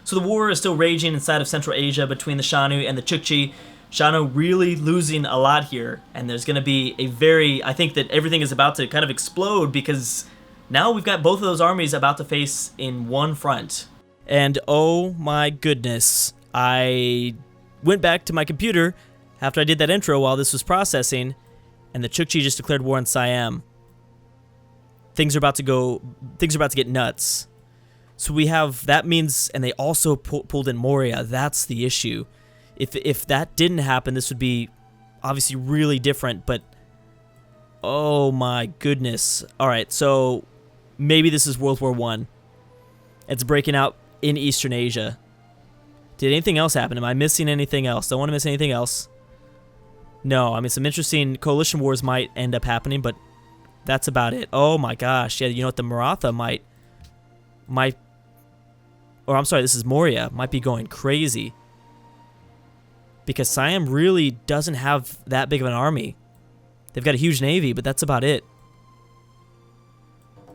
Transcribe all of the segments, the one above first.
So the war is still raging inside of Central Asia between the Shanu and the Chukchi. Shanu really losing a lot here, and there's going to be a very... I think that everything is about to kind of explode because now we've got both of those armies about to face in one front. And oh my goodness, I went back to my computer after I did that intro while this was processing, and the Chukchi just declared war on Siam. Things are about to get nuts. So we have, that means, and they also pulled in Moria. That's the issue. If that didn't happen, this would be obviously really different, but oh my goodness. All right, so maybe this is World War I. It's breaking out in Eastern Asia. Did anything else happen? Am I missing anything else? Don't want to miss anything else. No, I mean, some interesting coalition wars might end up happening, but that's about it. Oh my gosh. Yeah, you know what? The Maratha might, or I'm sorry, this is Moria, might be going crazy. Because Siam really doesn't have that big of an army. They've got a huge navy, but that's about it.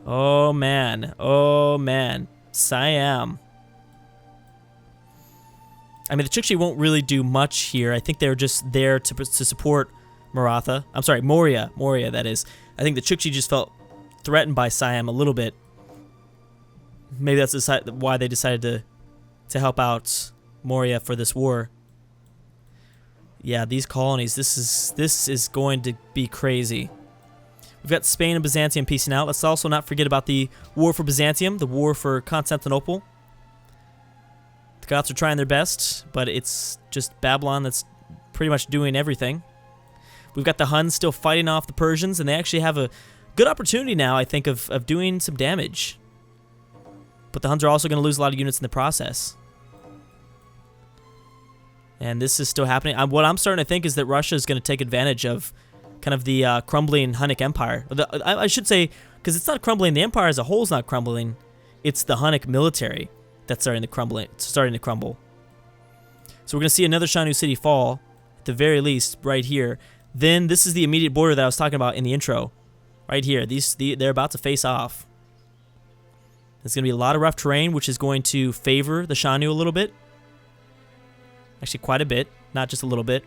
Oh man. Oh man. Siam. I mean, the Chukchi won't really do much here. I think they're just there to support Maratha. I'm sorry, Moria. Moria, that is. I think the Chukchi just felt threatened by Siam a little bit. Maybe that's why they decided to help out Moria for this war. Yeah, these colonies, this is going to be crazy. We've got Spain and Byzantium piecing out. Let's also not forget about the war for Byzantium, the war for Constantinople. The Goths are trying their best, but it's just Babylon that's pretty much doing everything. We've got the Huns still fighting off the Persians, and they actually have a good opportunity now, I think, of doing some damage. But the Huns are also going to lose a lot of units in the process. And this is still happening. What I'm starting to think is that Russia is going to take advantage of kind of the crumbling Hunnic Empire. I should say, because it's not crumbling, the empire as a whole is not crumbling. It's the Hunnic military that's starting to crumble. So we're going to see another Shanu city fall, at the very least, right here. Then this is the immediate border that I was talking about in the intro. Right here. They're about to face off. There's going to be a lot of rough terrain, which is going to favor the Shanu a little bit. Actually, quite a bit, not just a little bit.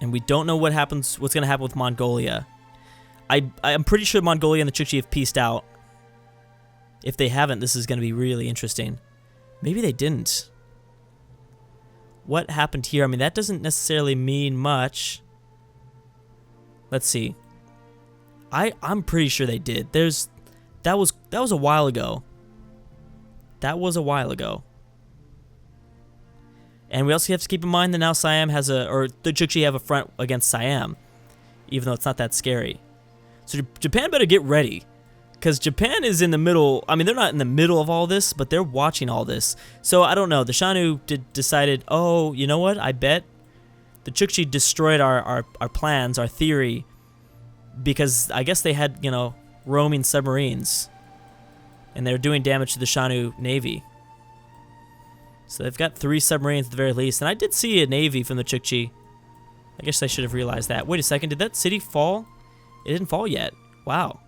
And we don't know what's going to happen with Mongolia. I'm pretty sure Mongolia and the Chukchi have pieced out. If they haven't, this is going to be really interesting. Maybe they didn't. What happened here? I mean, that doesn't necessarily mean much. Let's see. I'm pretty sure they did. That was a while ago. That was a while ago. And we also have to keep in mind that now Siam has the Chukchi have a front against Siam, even though it's not that scary. So Japan better get ready, because Japan is in the middle. I mean, they're not in the middle of all this, but they're watching all this. So I don't know. The Shanu decided, oh, you know what? I bet the Chukchi destroyed our plans, our theory, because I guess they had, roaming submarines. And they're doing damage to the Shanu Navy. So they've got 3 submarines at the very least. And I did see a navy from the Chukchi. I guess I should have realized that. Wait a second, did that city fall? It didn't fall yet. Wow.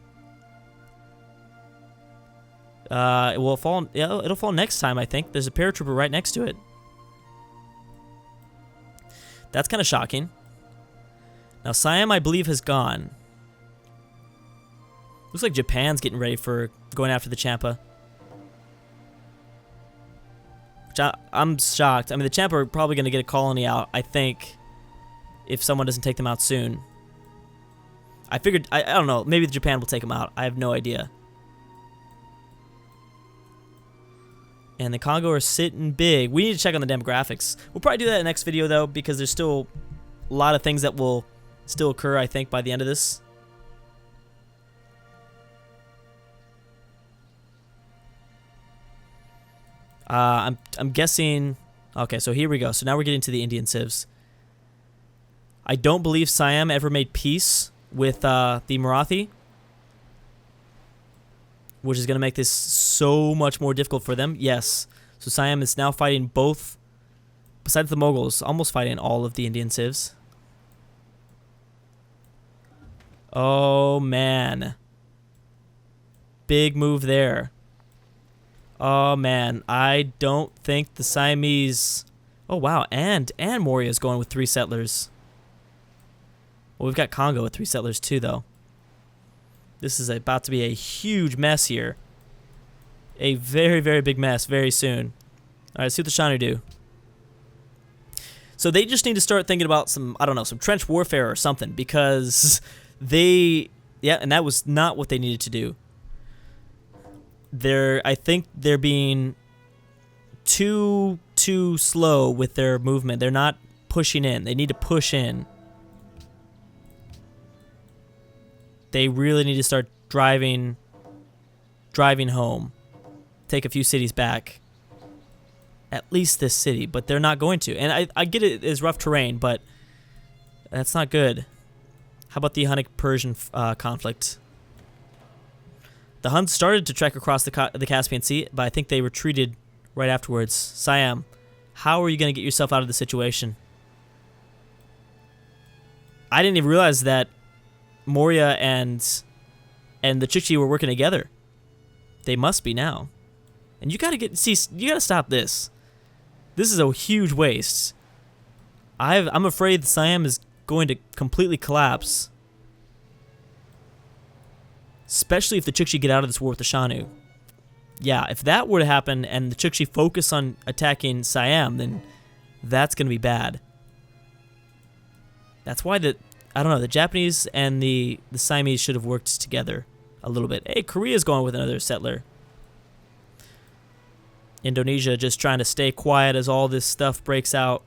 It will fall. Yeah, it'll fall next time, I think. There's a paratrooper right next to it. That's kind of shocking. Now Siam, I believe, has gone. Looks like Japan's getting ready for going after the Champa. Which I'm shocked. I mean, the Champa are probably going to get a colony out, I think, if someone doesn't take them out soon. I figured, I don't know, maybe Japan will take them out. I have no idea. And the Congo are sitting big. We need to check on the demographics. We'll probably do that in the next video, though, because there's still a lot of things that will still occur, I think, by the end of this. I'm guessing... Okay, so here we go. So now we're getting to the Indian civs. I don't believe Siam ever made peace with the Marathi, which is going to make this so much more difficult for them. Yes. So Siam is now fighting both, besides the Mughals, almost fighting all of the Indian civs. Oh, man. Big move there. Oh, man. I don't think the Siamese... Oh, wow. And Moria's going with 3 settlers. Well, we've got Congo with 3 settlers, too, though. This is about to be a huge mess here. A very, very big mess very soon. All right, let's see what the Shanu do. So they just need to start thinking about some, I don't know, some trench warfare or something, because they... Yeah, and that was not what they needed to do. I think they're being too slow with their movement. They're not pushing in. They need to push in. They really need to start driving home. Take a few cities back. At least this city, but they're not going to. And I get it is rough terrain, but that's not good. How about the Hunnic-Persian conflict? The Huns started to trek across the Caspian Sea, but I think they retreated right afterwards. Siam, how are you going to get yourself out of the situation? I didn't even realize that Moria and the Chukchi were working together. They must be now. And you gotta stop this. This is a huge waste. I'm afraid Siam is going to completely collapse. Especially if the Chukchi get out of this war with the Shanu. Yeah, if that were to happen and the Chukchi focus on attacking Siam, then that's going to be bad. That's why the Japanese and the Siamese should have worked together a little bit. Hey, Korea's going with another settler. Indonesia just trying to stay quiet as all this stuff breaks out.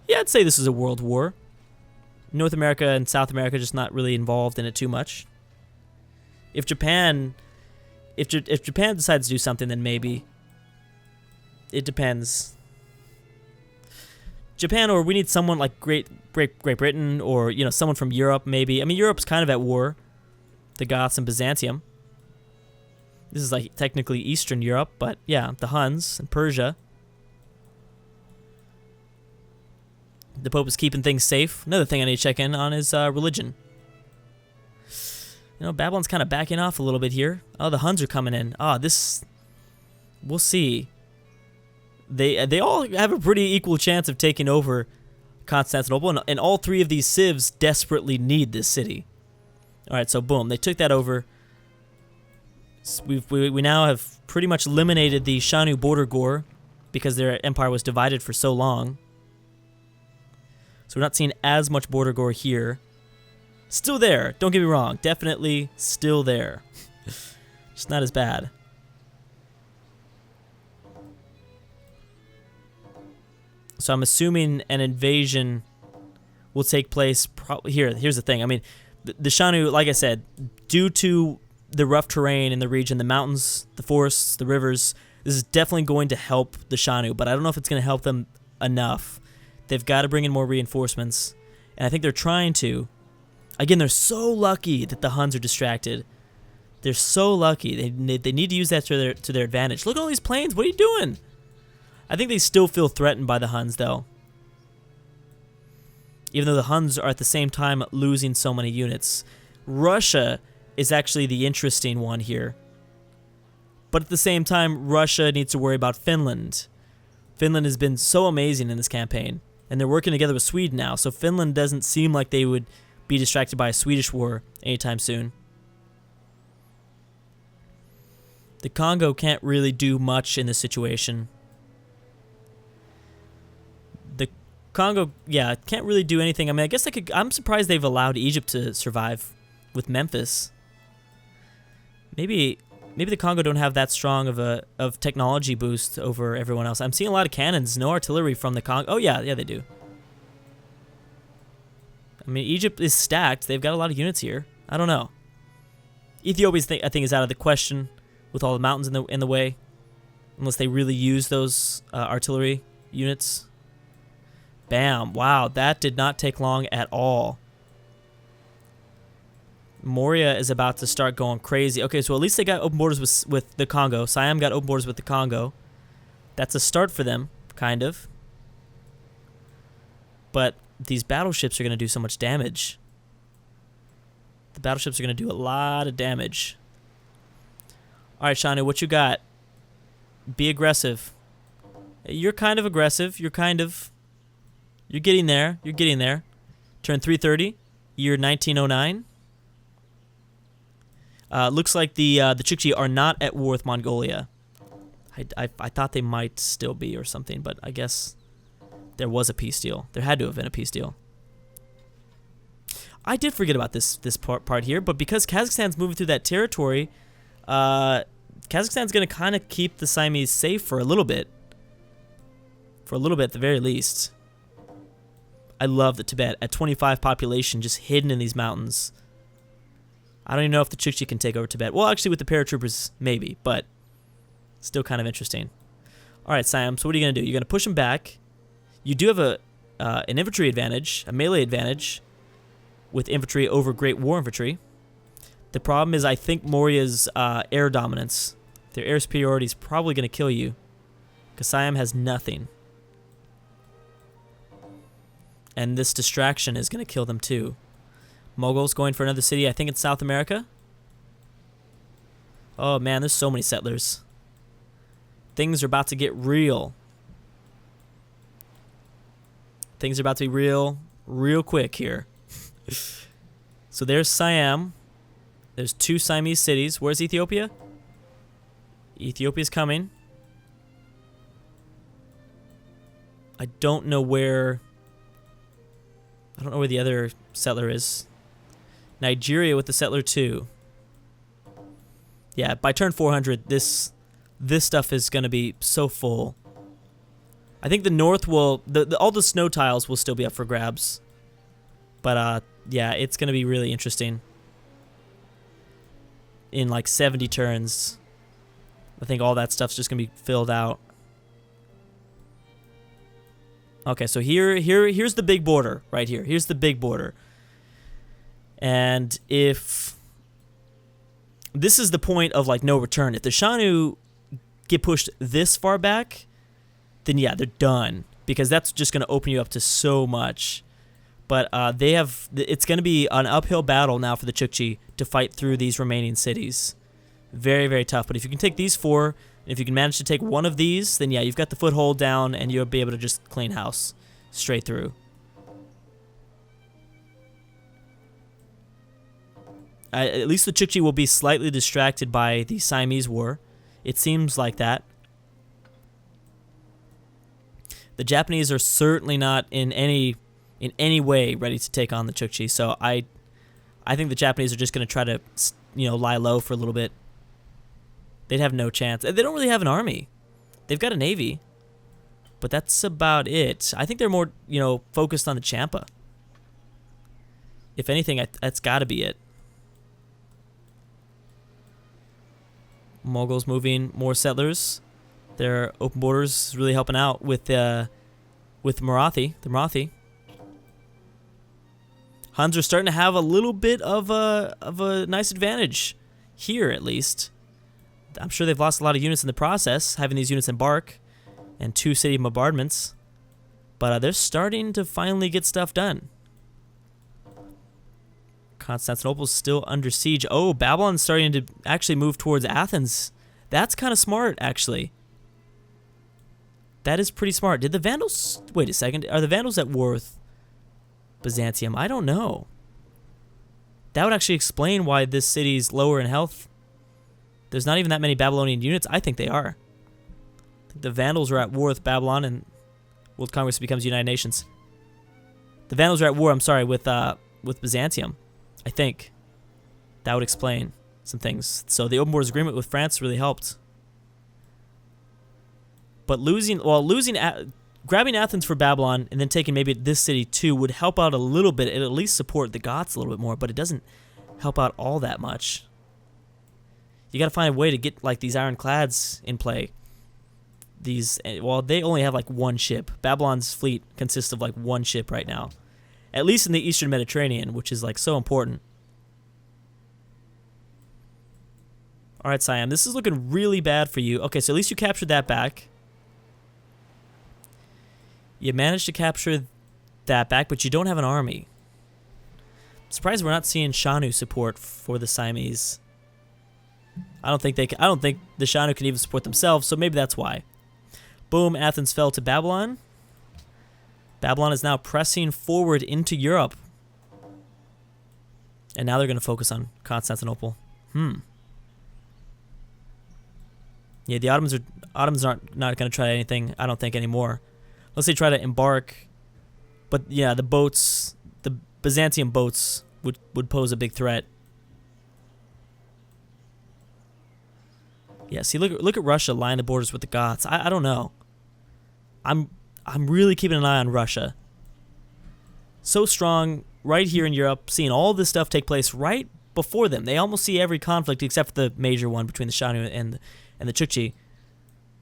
Yeah, I'd say this is a world war. North America and South America just not really involved in it too much. If Japan decides to do something, then maybe. It depends. Japan, or we need someone like Great Britain, or someone from Europe maybe. I mean, Europe's kind of at war. The Goths and Byzantium. This is like technically Eastern Europe, but yeah, the Huns and Persia. The Pope is keeping things safe. Another thing I need to check in on is religion. Babylon's kind of backing off a little bit here. Oh, the Huns are coming in. We'll see. They all have a pretty equal chance of taking over Constantinople, and all 3 of these civs desperately need this city. All right, so boom, they took that over. We now have pretty much eliminated the Shanu border gore because their empire was divided for so long. So we're not seeing as much border gore here. Still there, don't get me wrong. Definitely still there. Just not as bad. So I'm assuming an invasion will take place probably here. Here's the thing. I mean, the Shanu, like I said, due to the rough terrain in the region, the mountains, the forests, the rivers, this is definitely going to help the Shanu, but I don't know if it's going to help them enough. They've got to bring in more reinforcements, and I think they're trying to. Again, they're so lucky that the Huns are distracted. They're so lucky. They need to use that to their advantage. Look at all these planes. What are you doing? I think they still feel threatened by the Huns, though. Even though the Huns are at the same time losing so many units. Russia is actually the interesting one here. But at the same time, Russia needs to worry about Finland. Finland has been so amazing in this campaign. And they're working together with Sweden now, so Finland doesn't seem like they would be distracted by a Swedish war anytime soon. The Congo can't really do much in this situation. The Congo, yeah, can't really do anything. I mean, I guess I'm surprised they've allowed Egypt to survive with Memphis. Maybe the Congo don't have that strong of technology boost over everyone else. I'm seeing a lot of cannons, no artillery from the Congo. Oh yeah, they do. I mean, Egypt is stacked. They've got a lot of units here. I don't know. Ethiopia, I think, is out of the question with all the mountains in the way, unless they really use those artillery units. Bam! Wow, that did not take long at all. Moria is about to start going crazy. Okay, so at least they got open borders with the Congo. Siam got open borders with the Congo. That's a start for them, kind of. But these battleships are going to do so much damage. The battleships are going to do a lot of damage. All right, Shanu, what you got? Be aggressive. You're kind of aggressive. You're getting there. You're getting there. Turn 330, year 1909. Looks like the Chukchi are not at war with Mongolia. I thought they might still be or something, but I guess there was a peace deal. There had to have been a peace deal. I did forget about this part here, but because Kazakhstan's moving through that territory, Kazakhstan's going to kind of keep the Siamese safe for a little bit. For a little bit, at the very least. I love the Tibet at 25 population, just hidden in these mountains. I don't even know if the Chukchi can take over Tibet. Well, actually, with the paratroopers, maybe, but still kind of interesting. All right, Siam, so what are you going to do? You're going to push them back. You do have an infantry advantage, a melee advantage, with infantry over Great War infantry. The problem is I think Maurya's air dominance, their air superiority is probably going to kill you, because Siam has nothing. And this distraction is going to kill them too. Mongols going for another city, I think it's South America. Oh man, there's so many settlers. Things are about to get real. Things are about to be real quick here. So there's Siam. There's 2 Siamese cities. Where's Ethiopia? Ethiopia's coming. I don't know where the other settler is. Nigeria with the settler 2. Yeah, by turn 400, this stuff is going to be so full. I think the north will... all the snow tiles will still be up for grabs. But, yeah, it's going to be really interesting. In, like, 70 turns, I think all that stuff's just going to be filled out. Okay, so here's the big border right here. Here's the big border. And if... this is the point of, like, no return. If the Shanu get pushed this far back, then yeah, they're done. Because that's just going to open you up to so much. But it's going to be an uphill battle now for the Chukchi to fight through these remaining cities. Very, very tough. But if you can take these 4, and if you can manage to take one of these, then yeah, you've got the foothold down, and you'll be able to just clean house straight through. At least the Chukchi will be slightly distracted by the Siamese War. It seems like that. The Japanese are certainly not in any way ready to take on the Chukchi, so I think the Japanese are just going to try to, lie low for a little bit. They'd have no chance. They don't really have an army. They've got a navy, but that's about it. I think they're more, focused on the Champa. If anything, that's got to be it. Mongols moving more settlers. Their open borders really helping out with Marathi. The Marathi. Huns are starting to have a little bit of a nice advantage here, at least. I'm sure they've lost a lot of units in the process, having these units embark, and 2 city bombardments. But they're starting to finally get stuff done. Constantinople's still under siege. Oh, Babylon's starting to actually move towards Athens. That's kind of smart, actually. That is pretty smart. Did the Vandals... wait a second. Are the Vandals at war with Byzantium? I don't know. That would actually explain why this city's lower in health. There's not even that many Babylonian units. I think they are. I think the Vandals are at war with Babylon, and World Congress becomes United Nations. The Vandals are at war, I'm sorry, with Byzantium. I think. That would explain some things. So the open borders agreement with France really helped. But grabbing Athens for Babylon and then taking maybe this city too would help out a little bit. It'll at least support the Goths a little bit more, but it doesn't help out all that much. You got to find a way to get like these ironclads in play. They only have like 1 ship. Babylon's fleet consists of like 1 ship right now. At least in the Eastern Mediterranean, which is like so important. All right, Siam, this is looking really bad for you. Okay, so at least you captured that back. You managed to capture that back, but you don't have an army. Surprised we're not seeing Shanu support for the Siamese. I don't think the Shanu can even support themselves, so maybe that's why. Boom, Athens fell to Babylon. Babylon is now pressing forward into Europe. And now they're going to focus on Constantinople. Yeah, the Ottomans aren't not going to try anything, I don't think, anymore. Unless they try to embark. But yeah, the Byzantium boats would pose a big threat. Yeah, see, look at Russia line the borders with the Goths. I don't know. I'm really keeping an eye on Russia. So strong right here in Europe, seeing all this stuff take place right before them. They almost see every conflict except for the major one between the Shanu and the Chukchi.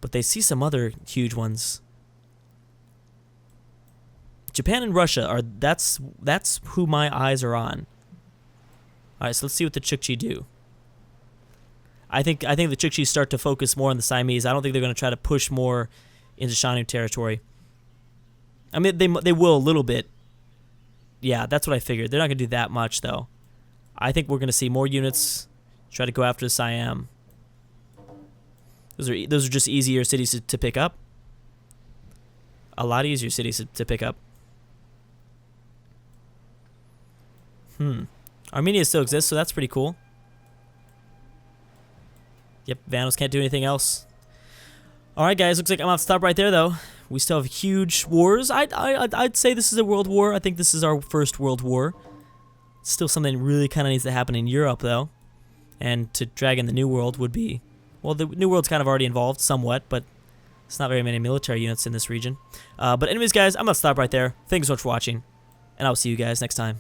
But they see some other huge ones. Japan and Russia that's who my eyes are on. Alright, so let's see what the Chukchi do. I think the Chukchi start to focus more on the Siamese. I don't think they're going to try to push more into Shanu territory. I mean, they will a little bit. Yeah, that's what I figured. They're not going to do that much, though. I think we're going to see more units try to go after the Siam. Those are just easier cities to pick up. A lot easier cities to pick up. Armenia still exists, so that's pretty cool. Yep, Vandals can't do anything else. Alright, guys, looks like I'm going to stop right there, though. We still have huge wars. I'd say this is a world war. I think this is our first world war. Still something really kind of needs to happen in Europe, though. And to drag in the New World would be... Well, the New World's kind of already involved somewhat, but it's not very many military units in this region. But anyways, guys, I'm going to stop right there. Thanks so much for watching, and I'll see you guys next time.